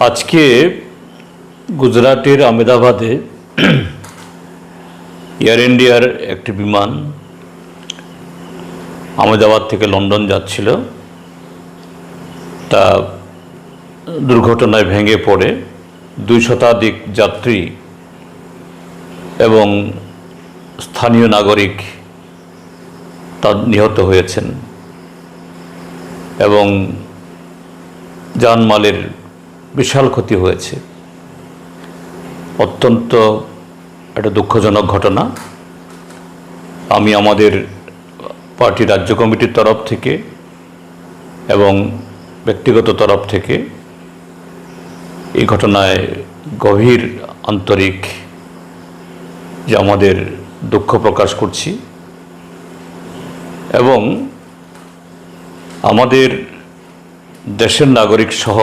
আজকে গুজরাটের আহমেদাবাদে এয়ার ইন্ডিয়ার একটি বিমান আহমেদাবাদ থেকে লন্ডন যাচ্ছিল। তা দুর্ঘটনায় ভেঙে পড়ে 2 শতাধিক যাত্রী এবং স্থানীয় নাগরিক নিহত হয়েছেন এবং জানমালের বিশাল ক্ষতি হয়েছে। অত্যন্ত একটা দুঃখজনক ঘটনা। আমি আমাদের পার্টি রাজ্য কমিটির তরফ থেকে এবং ব্যক্তিগত তরফ থেকে এই ঘটনায় গভীর আন্তরিক যে আমাদের দুঃখ প্রকাশ করছি এবং আমাদের দেশের নাগরিক সহ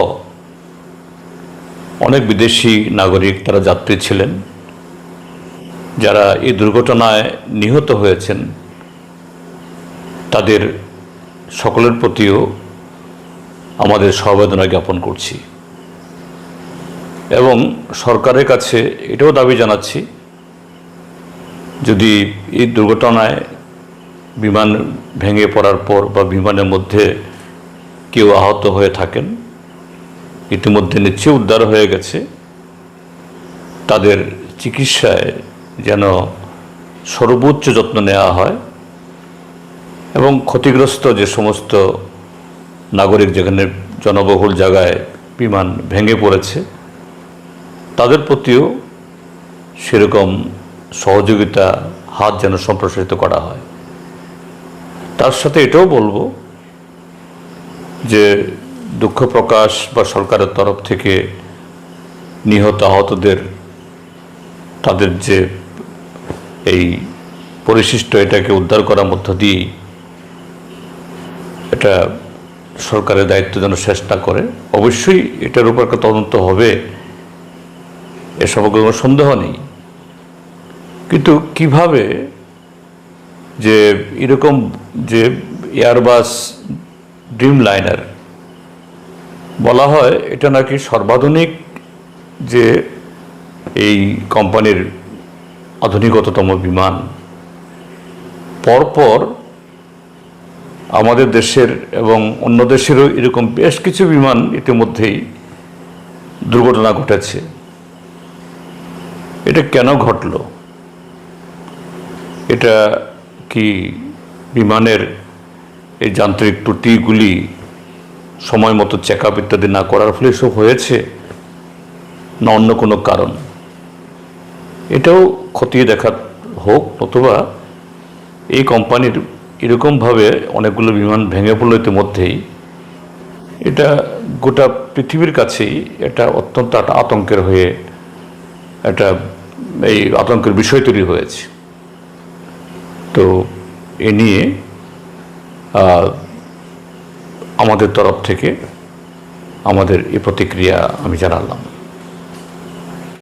অনেক বিদেশি নাগরিক তারা যাত্রী ছিলেন যারা এই দুর্ঘটনায় নিহত হয়েছেন, তাদের সকলের প্রতিও আমাদের সমবেদনা জ্ঞাপন করছি এবং সরকারের কাছে এটাও দাবি জানাচ্ছি, যদি এই দুর্ঘটনায় বিমান ভেঙে পড়ার পর বা বিমানের মধ্যে কেউ আহত হয়ে থাকেন, ইতিমধ্যে নিশ্চয়ই উদ্ধার হয়ে গেছে, তাদের চিকিৎসায় যেন সর্বোচ্চ যত্ন নেওয়া হয় এবং ক্ষতিগ্রস্ত যে সমস্ত নাগরিক যেখানে জনবহুল জায়গায় বিমান ভেঙে পড়েছে তাদের প্রতিও সেরকম সহযোগিতা হাত যেন সম্প্রসারিত করা হয়। তার সাথে এটাও বলবো যে দুঃখ প্রকাশ বা সরকারের তরফ থেকে নিহত আহতদের তাদের যে এই পরিশিষ্ট এটাকে উদ্ধার করার মধ্য দিয়েই এটা সরকারের দায়িত্ব যেন শেষ না করে। অবশ্যই এটার উপর একটা তদন্ত হবে, এসব কোনো সন্দেহ নেই, কিন্তু কিভাবে যে এরকম যে এয়ারবাস ড্রিম লাইনার বলা হয়, এটা নাকি সর্বাধুনিক যে এই কোম্পানির আধুনিকতম বিমান, পরপর আমাদের দেশের এবং অন্য দেশেরও এরকম বেশ কিছু বিমান ইতিমধ্যেই দুর্ঘটনা ঘটেছে। এটা কেন ঘটল? এটা কি বিমানের এই যান্ত্রিক ত্রুটিগুলি সময় মতো চেক আপ ইত্যাদি না করার ফলে এসব হয়েছে, না অন্য কোনো কারণ? এটাও খতিয়ে দেখা হোক, নতুবা এই কোম্পানির এরকমভাবে অনেকগুলো বিমান ভেঙে পড়ল ইতিমধ্যেই, এটা গোটা পৃথিবীর কাছেই এটা অত্যন্ত একটা আতঙ্কের হয়ে একটা এই আতঙ্কের বিষয় তৈরি হয়েছে। তো এ নিয়ে আমাদের তরফ থেকে আমাদের এই প্রতিক্রিয়া আমি জানালাম।